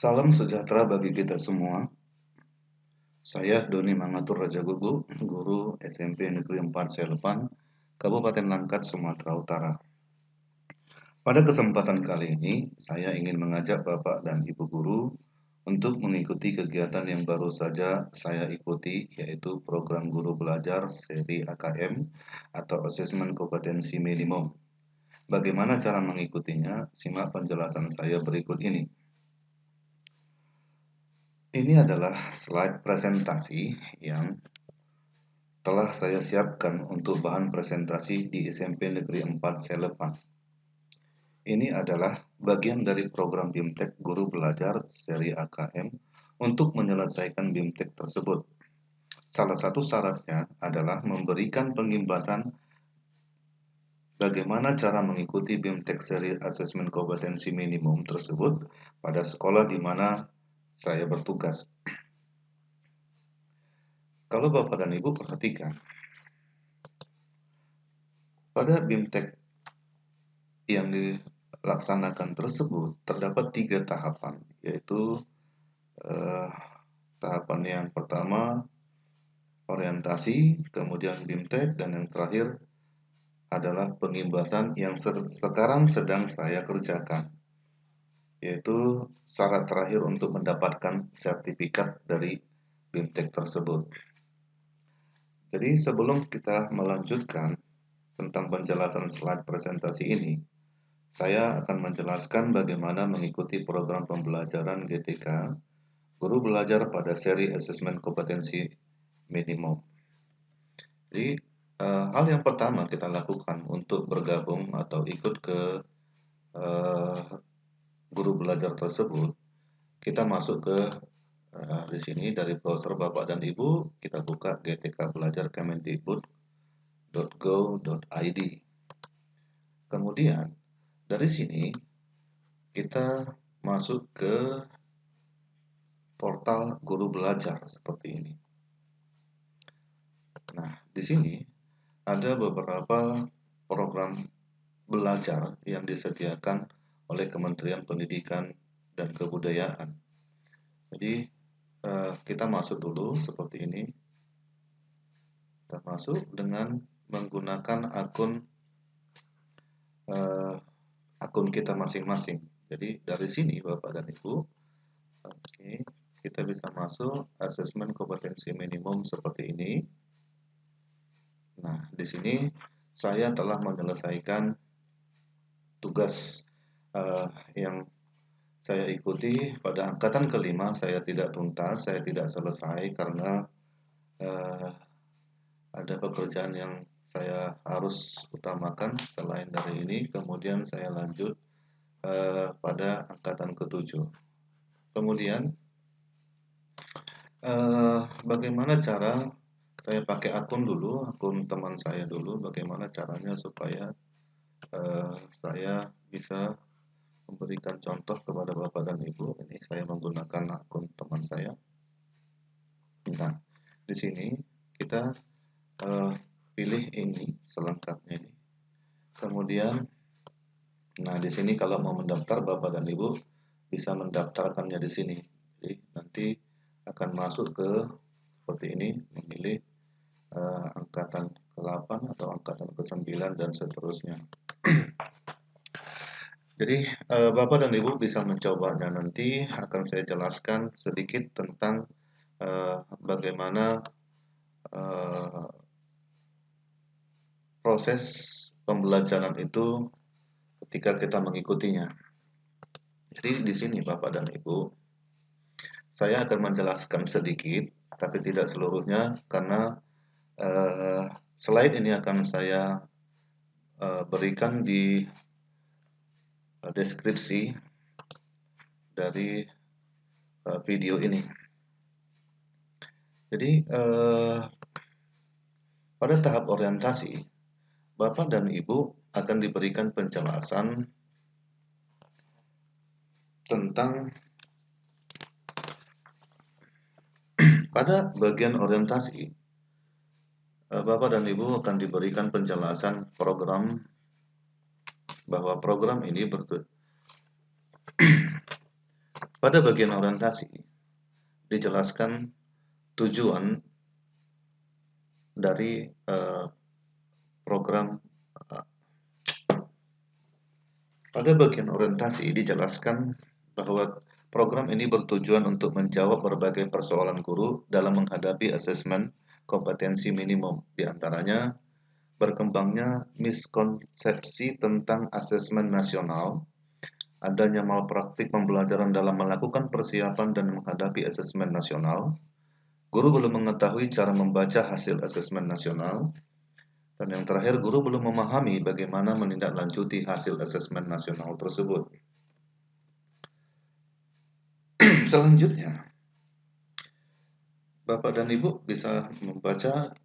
Salam sejahtera bagi kita semua. Saya Doni Mangatur Raja Gugu, guru SMP Negeri 4 Selepan, Kabupaten Langkat, Sumatera Utara. Pada kesempatan kali ini, saya ingin mengajak Bapak dan Ibu guru untuk mengikuti kegiatan yang baru saja saya ikuti, yaitu program guru belajar seri AKM atau Asesmen Kompetensi Minimum. Bagaimana cara mengikutinya? Simak penjelasan saya berikut ini. Ini adalah slide presentasi yang telah saya siapkan untuk bahan presentasi di SMP Negeri 4 Selepan. Ini adalah bagian dari program BIMTEK Guru Belajar seri AKM untuk menyelesaikan BIMTEK tersebut. Salah satu syaratnya adalah memberikan pengimbasan bagaimana cara mengikuti BIMTEK seri Asesmen Kompetensi Minimum tersebut pada sekolah di mana saya bertugas. Kalau Bapak dan Ibu perhatikan, pada BIMTEK yang dilaksanakan tersebut terdapat 3 tahapan, yaitu tahapan yang pertama orientasi, kemudian BIMTEK, dan yang terakhir adalah pengimbasan yang sekarang sedang saya kerjakan, yaitu syarat terakhir untuk mendapatkan sertifikat dari BIMTEK tersebut. Jadi sebelum kita melanjutkan tentang penjelasan slide presentasi ini, saya akan menjelaskan bagaimana mengikuti program pembelajaran GTK, Guru Belajar pada seri Asesmen Kompetensi Minimum. Jadi, hal yang pertama kita lakukan untuk bergabung atau ikut ke guru belajar tersebut, kita masuk ke di sini dari browser Bapak dan Ibu, kita buka GTK Belajar Kemendikbud.go.id. Kemudian dari sini kita masuk ke portal guru belajar seperti ini. Nah, di sini ada beberapa program belajar yang disediakan oleh Kementerian Pendidikan dan Kebudayaan. Jadi kita masuk dulu seperti ini. Kita masuk dengan menggunakan akun kita masing-masing. Jadi dari sini Bapak dan Ibu, kita bisa masuk asesmen kompetensi minimum seperti ini. Nah, di sini saya telah menyelesaikan tugas yang saya ikuti pada angkatan kelima. Saya tidak tuntas, saya tidak selesai karena ada pekerjaan yang saya harus utamakan selain dari ini. Kemudian saya lanjut pada angkatan ketujuh. Kemudian bagaimana cara saya pakai akun dulu, akun teman saya dulu, bagaimana caranya supaya saya bisa memberikan contoh kepada Bapak dan Ibu. Ini saya menggunakan akun teman saya. Nah, di sini kita pilih ini selengkapnya ini. Kemudian, nah di sini kalau mau mendaftar Bapak dan Ibu bisa mendaftarkannya di sini. Jadi nanti akan masuk ke seperti ini, memilih angkatan ke-8 atau angkatan ke-9 dan seterusnya. Jadi Bapak dan Ibu bisa mencobanya, nanti akan saya jelaskan sedikit tentang bagaimana proses pembelajaran itu ketika kita mengikutinya. Jadi di sini Bapak dan Ibu, saya akan menjelaskan sedikit, tapi tidak seluruhnya karena slide ini akan saya berikan di deskripsi dari video ini. Jadi pada tahap orientasi, Bapak dan Ibu akan diberikan penjelasan tentang pada bagian orientasi. Bapak dan Ibu akan diberikan penjelasan program, bahwa program ini Pada bagian orientasi, dijelaskan tujuan dari program. Pada bagian orientasi dijelaskan bahwa program ini bertujuan untuk menjawab berbagai persoalan guru dalam menghadapi asesmen kompetensi minimum, di antaranya berkembangnya miskonsepsi tentang asesmen nasional, adanya malpraktik pembelajaran dalam melakukan persiapan dan menghadapi asesmen nasional, guru belum mengetahui cara membaca hasil asesmen nasional, dan yang terakhir, guru belum memahami bagaimana menindaklanjuti hasil asesmen nasional tersebut. Selanjutnya, Bapak dan Ibu bisa membaca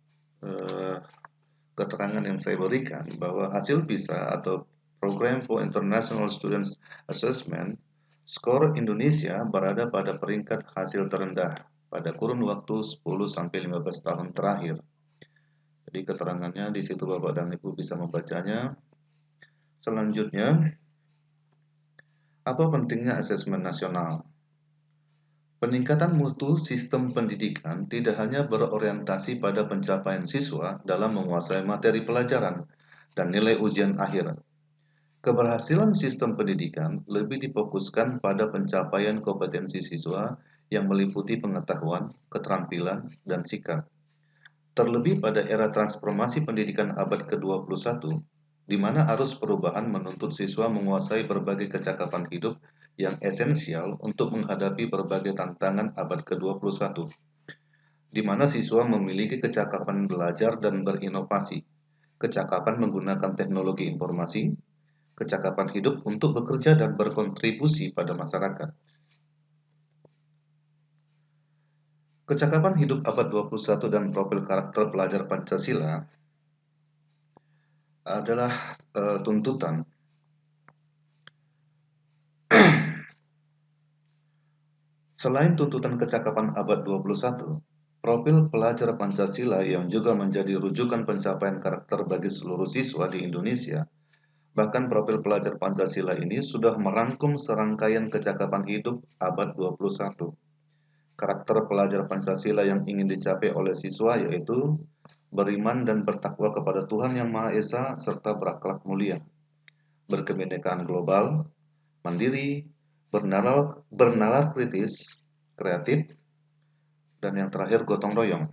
keterangan yang saya berikan bahwa hasil PISA atau Program for International Students Assessment, skor Indonesia berada pada peringkat hasil terendah pada kurun waktu 10-15 tahun terakhir. Jadi keterangannya di situ Bapak dan Ibu bisa membacanya. Selanjutnya, apa pentingnya asesmen nasional? Peningkatan mutu sistem pendidikan tidak hanya berorientasi pada pencapaian siswa dalam menguasai materi pelajaran dan nilai ujian akhir. Keberhasilan sistem pendidikan lebih difokuskan pada pencapaian kompetensi siswa yang meliputi pengetahuan, keterampilan, dan sikap. Terlebih pada era transformasi pendidikan abad ke-21, di mana arus perubahan menuntut siswa menguasai berbagai kecakapan hidup yang esensial untuk menghadapi berbagai tantangan abad ke-21, di mana siswa memiliki kecakapan belajar dan berinovasi, kecakapan menggunakan teknologi informasi, kecakapan hidup untuk bekerja dan berkontribusi pada masyarakat. Kecakapan hidup abad 21 dan profil karakter pelajar Pancasila adalah tuntutan Selain tuntutan kecakapan abad 21, profil pelajar Pancasila yang juga menjadi rujukan pencapaian karakter bagi seluruh siswa di Indonesia. Bahkan profil pelajar Pancasila ini sudah merangkum serangkaian kecakapan hidup abad 21. Karakter pelajar Pancasila yang ingin dicapai oleh siswa yaitu beriman dan bertakwa kepada Tuhan Yang Maha Esa serta berakhlak mulia, berkebinekaan global, mandiri, bernalar kritis, kreatif, dan yang terakhir gotong royong.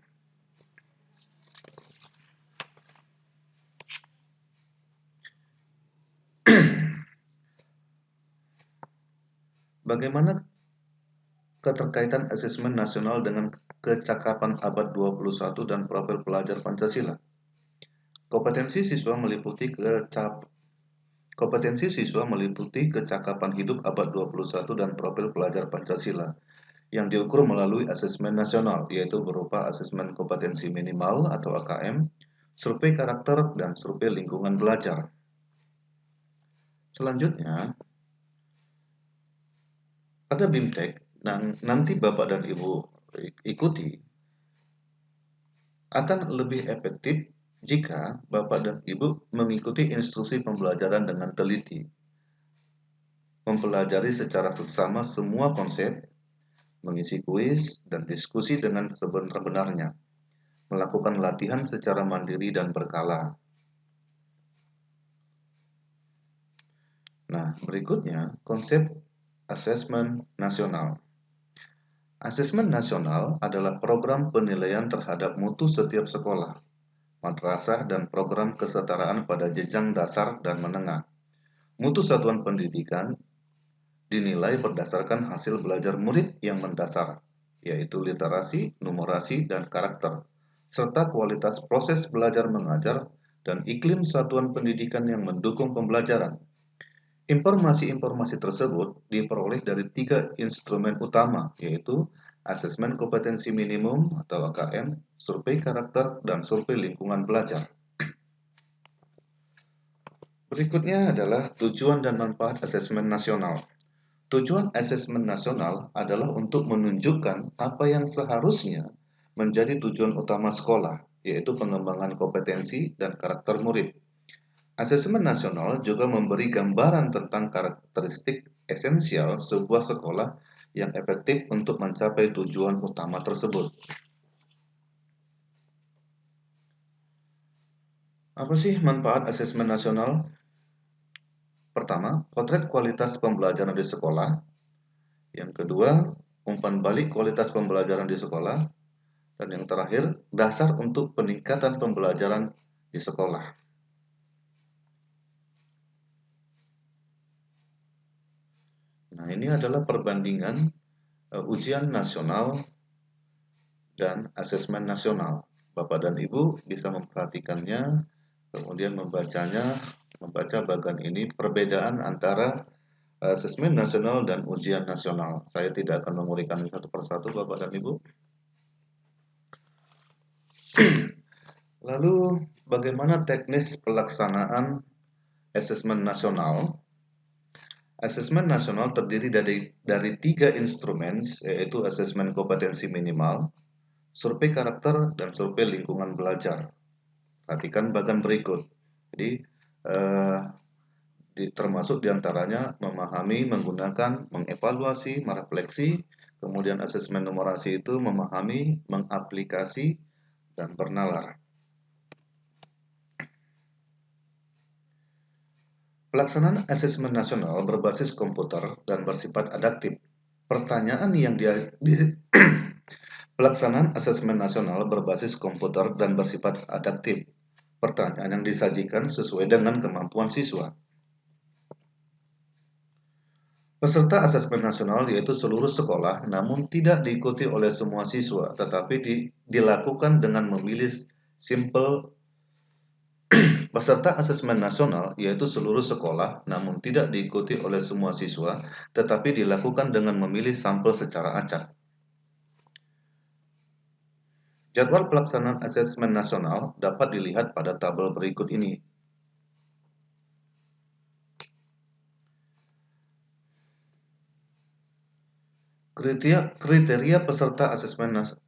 Bagaimana keterkaitan asesmen nasional dengan kecakapan abad 21 dan profil pelajar Pancasila? Kompetensi siswa meliputi kecakapan hidup abad 21 dan profil pelajar Pancasila yang diukur melalui asesmen nasional, yaitu berupa asesmen kompetensi minimal atau AKM, survei karakter, dan survei lingkungan belajar. Selanjutnya, ada BIMTEK, nanti Bapak dan Ibu ikuti, akan lebih efektif jika Bapak dan Ibu mengikuti instruksi pembelajaran dengan teliti, mempelajari secara seksama semua konsep, mengisi kuis dan diskusi dengan sebenar-benarnya, melakukan latihan secara mandiri dan berkala. Nah, berikutnya konsep asesmen nasional. Asesmen nasional adalah program penilaian terhadap mutu setiap sekolah, madrasah, dan program kesetaraan pada jenjang dasar dan menengah. Mutu satuan pendidikan dinilai berdasarkan hasil belajar murid yang mendasar, yaitu literasi, numerasi, dan karakter, serta kualitas proses belajar mengajar dan iklim satuan pendidikan yang mendukung pembelajaran. Informasi-informasi tersebut diperoleh dari 3 instrumen utama, yaitu asesmen kompetensi minimum atau AKM, survei karakter, dan survei lingkungan belajar. Berikutnya adalah tujuan dan manfaat asesmen nasional. Tujuan asesmen nasional adalah untuk menunjukkan apa yang seharusnya menjadi tujuan utama sekolah, yaitu pengembangan kompetensi dan karakter murid. Asesmen nasional juga memberi gambaran tentang karakteristik esensial sebuah sekolah yang efektif untuk mencapai tujuan utama tersebut. Apa sih manfaat asesmen nasional? Pertama, potret kualitas pembelajaran di sekolah. Yang kedua, umpan balik kualitas pembelajaran di sekolah. Dan yang terakhir, dasar untuk peningkatan pembelajaran di sekolah. Nah, ini adalah perbandingan ujian nasional dan asesmen nasional. Bapak dan Ibu bisa memperhatikannya, kemudian membaca bagian ini perbedaan antara asesmen nasional dan ujian nasional. Saya tidak akan menguraikan satu persatu, Bapak dan Ibu. Lalu, bagaimana teknis pelaksanaan asesmen nasional? Asesmen nasional terdiri dari 3 instrumen, yaitu asesmen kompetensi minimal, survei karakter, dan survei lingkungan belajar. Perhatikan bagian berikut. Jadi, termasuk diantaranya memahami, menggunakan, mengevaluasi, merefleksi, kemudian asesmen numerasi itu memahami, mengaplikasi, dan bernalar. Pelaksanaan asesmen nasional berbasis komputer dan bersifat adaptif. Pertanyaan yang Pelaksanaan asesmen nasional berbasis komputer dan bersifat adaptif. Pertanyaan yang disajikan sesuai dengan kemampuan siswa. Peserta asesmen nasional yaitu seluruh sekolah, namun tidak diikuti oleh semua siswa, tetapi dilakukan dengan memilih simple. Peserta asesmen nasional yaitu seluruh sekolah, namun tidak diikuti oleh semua siswa, tetapi dilakukan dengan memilih sampel secara acak. Jadwal pelaksanaan asesmen nasional dapat dilihat pada tabel berikut ini. Kriteria peserta asesmen nasional.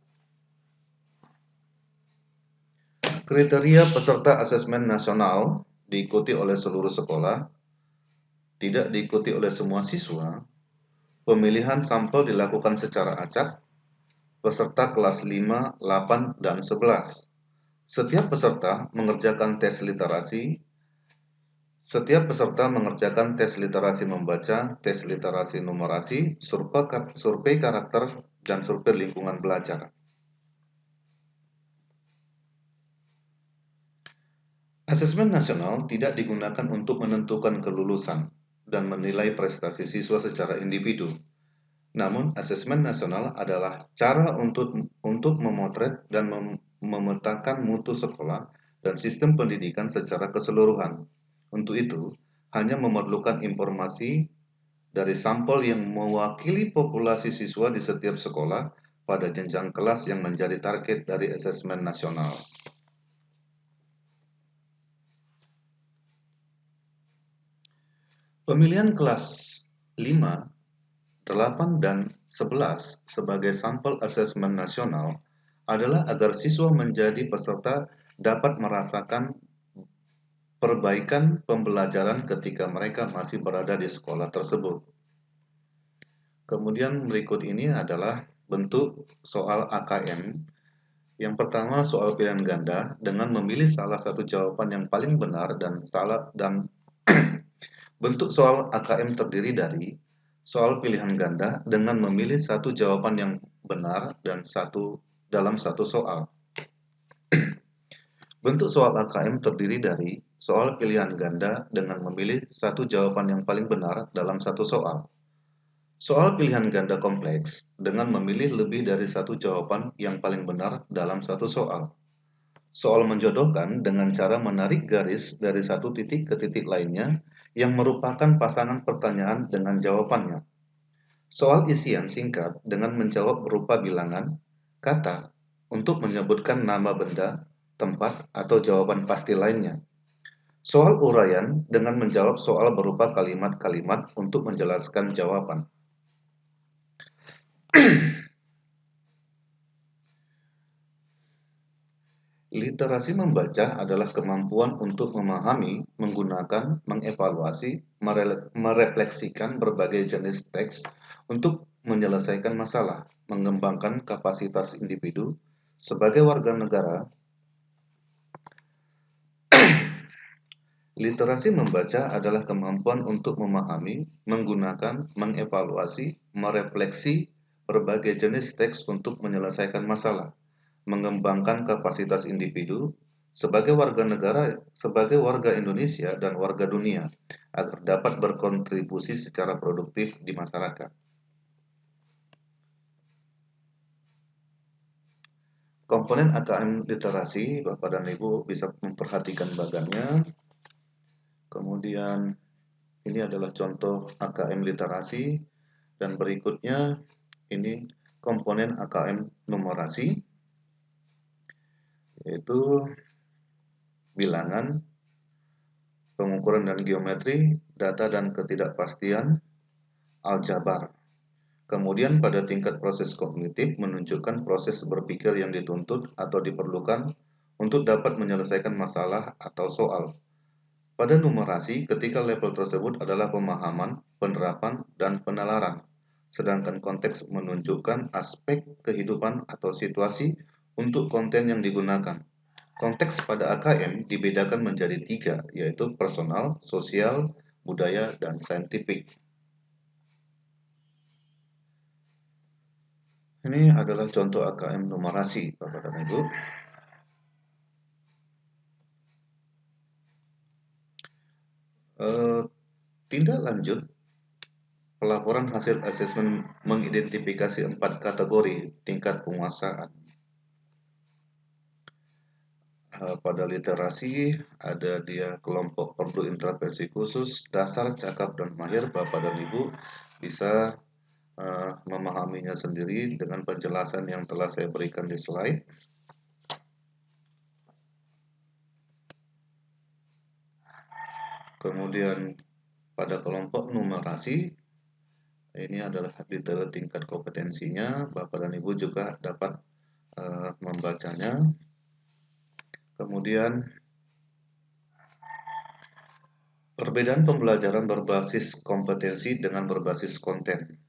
Kriteria peserta asesmen nasional diikuti oleh seluruh sekolah, tidak diikuti oleh semua siswa, pemilihan sampel dilakukan secara acak, peserta kelas 5, 8, dan 11. Setiap peserta mengerjakan tes literasi. Setiap peserta mengerjakan tes literasi membaca, tes literasi numerasi, survei karakter, dan survei lingkungan belajar. Asesmen nasional tidak digunakan untuk menentukan kelulusan dan menilai prestasi siswa secara individu. Namun, asesmen nasional adalah cara untuk memotret dan memetakan mutu sekolah dan sistem pendidikan secara keseluruhan. Untuk itu, hanya memerlukan informasi dari sampel yang mewakili populasi siswa di setiap sekolah pada jenjang kelas yang menjadi target dari asesmen nasional. Pemilihan kelas 5, 8, dan 11 sebagai sampel asesmen nasional adalah agar siswa menjadi peserta dapat merasakan perbaikan pembelajaran ketika mereka masih berada di sekolah tersebut. Kemudian berikut ini adalah bentuk soal AKM. Yang pertama soal pilihan ganda dengan memilih salah satu jawaban yang paling benar dan salah dan bentuk soal AKM terdiri dari soal pilihan ganda dengan memilih satu jawaban yang benar dan dalam satu soal. Bentuk soal AKM terdiri dari soal pilihan ganda dengan memilih satu jawaban yang paling benar dalam satu soal. Soal pilihan ganda kompleks dengan memilih lebih dari satu jawaban yang paling benar dalam satu soal. Soal menjodohkan dengan cara menarik garis dari satu titik ke titik lainnya yang merupakan pasangan pertanyaan dengan jawabannya. Soal isian singkat dengan menjawab berupa bilangan, kata, untuk menyebutkan nama benda, tempat, atau jawaban pasti lainnya. Soal uraian dengan menjawab soal berupa kalimat-kalimat untuk menjelaskan jawaban. Literasi membaca adalah kemampuan untuk memahami, menggunakan, mengevaluasi, merefleksikan berbagai jenis teks untuk menyelesaikan masalah, mengembangkan kapasitas individu sebagai warga negara. Literasi membaca adalah kemampuan untuk memahami, menggunakan, mengevaluasi, merefleksi berbagai jenis teks untuk menyelesaikan masalah, mengembangkan kapasitas individu sebagai warga negara, sebagai warga Indonesia dan warga dunia, agar dapat berkontribusi secara produktif di masyarakat. Komponen AKM literasi, Bapak dan Ibu bisa memperhatikan bagannya. Kemudian ini adalah contoh AKM literasi, dan berikutnya ini komponen AKM numerasi, yaitu bilangan, pengukuran dan geometri, data dan ketidakpastian, aljabar. Kemudian pada tingkat proses kognitif menunjukkan proses berpikir yang dituntut atau diperlukan untuk dapat menyelesaikan masalah atau soal. Pada numerasi, ketika level tersebut adalah pemahaman, penerapan, dan penalaran, sedangkan konteks menunjukkan aspek kehidupan atau situasi untuk konten yang digunakan. Konteks pada AKM dibedakan menjadi 3, yaitu personal, sosial, budaya, dan saintifik. Ini adalah contoh AKM numerasi, Bapak dan Ibu. Tindak lanjut, pelaporan hasil asesmen mengidentifikasi 4 kategori tingkat penguasaan. Pada literasi ada dia kelompok perlu intervensi khusus, dasar, cakap, dan mahir. Bapak dan Ibu bisa memahaminya sendiri dengan penjelasan yang telah saya berikan di slide. Kemudian pada kelompok numerasi, ini adalah detail tingkat kompetensinya. Bapak dan Ibu juga dapat membacanya. Kemudian perbedaan pembelajaran berbasis kompetensi dengan berbasis konten.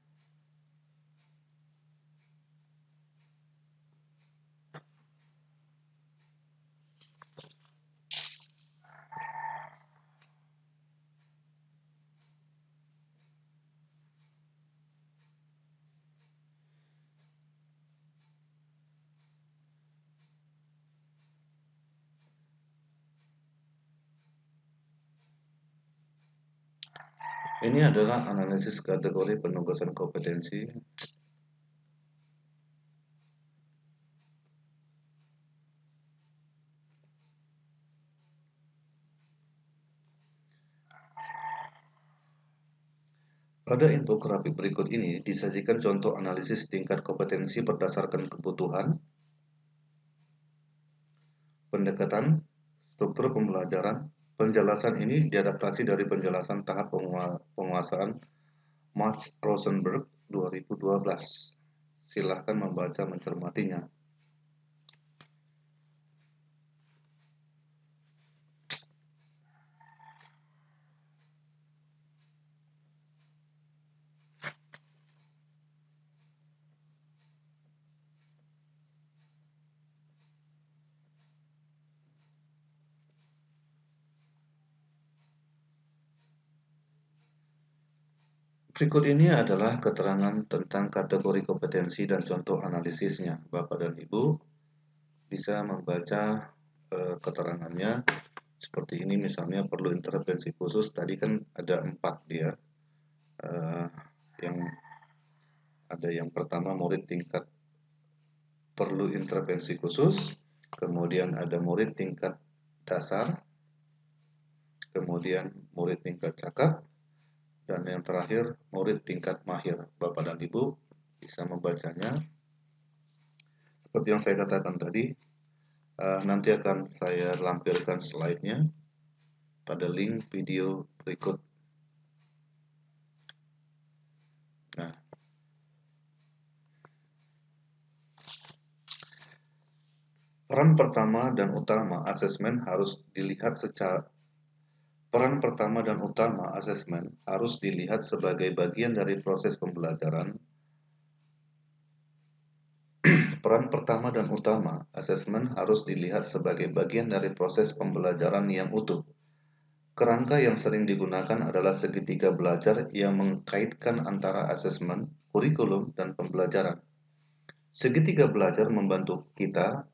Ini adalah analisis kategori penugasan kompetensi. Pada infografik berikut ini disajikan contoh analisis tingkat kompetensi berdasarkan kebutuhan, pendekatan, struktur pembelajaran. Penjelasan ini diadaptasi dari penjelasan tahap penguasaan Max Rosenberg 2012. Silahkan membaca mencermatinya. Berikut ini adalah keterangan tentang kategori kompetensi dan contoh analisisnya. Bapak dan Ibu bisa membaca keterangannya seperti ini. Misalnya perlu intervensi khusus, tadi kan ada 4 dia. Yang ada yang pertama murid tingkat perlu intervensi khusus, kemudian ada murid tingkat dasar, kemudian murid tingkat cakap, dan yang terakhir murid tingkat mahir. Bapak dan Ibu bisa membacanya seperti yang saya katakan tadi. Nanti akan saya lampirkan slide-nya pada link video berikut. Nah, peran pertama dan utama asesmen harus dilihat sebagai bagian dari proses pembelajaran Peran pertama dan utama, asesmen harus dilihat sebagai bagian dari proses pembelajaran yang utuh. Kerangka yang sering digunakan adalah segitiga belajar yang mengkaitkan antara asesmen, kurikulum, dan pembelajaran. Segitiga belajar membantu kita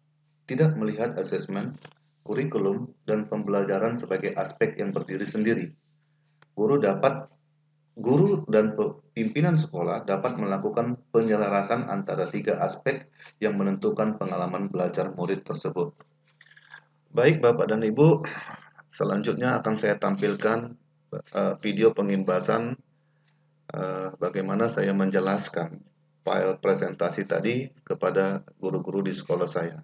tidak melihat asesmen, kurikulum, dan pembelajaran sebagai aspek yang berdiri sendiri. Guru dan pimpinan sekolah dapat melakukan penyelarasan antara tiga aspek yang menentukan pengalaman belajar murid tersebut. Baik Bapak dan Ibu, selanjutnya akan saya tampilkan video pengimbasan bagaimana saya menjelaskan file presentasi tadi kepada guru-guru di sekolah saya.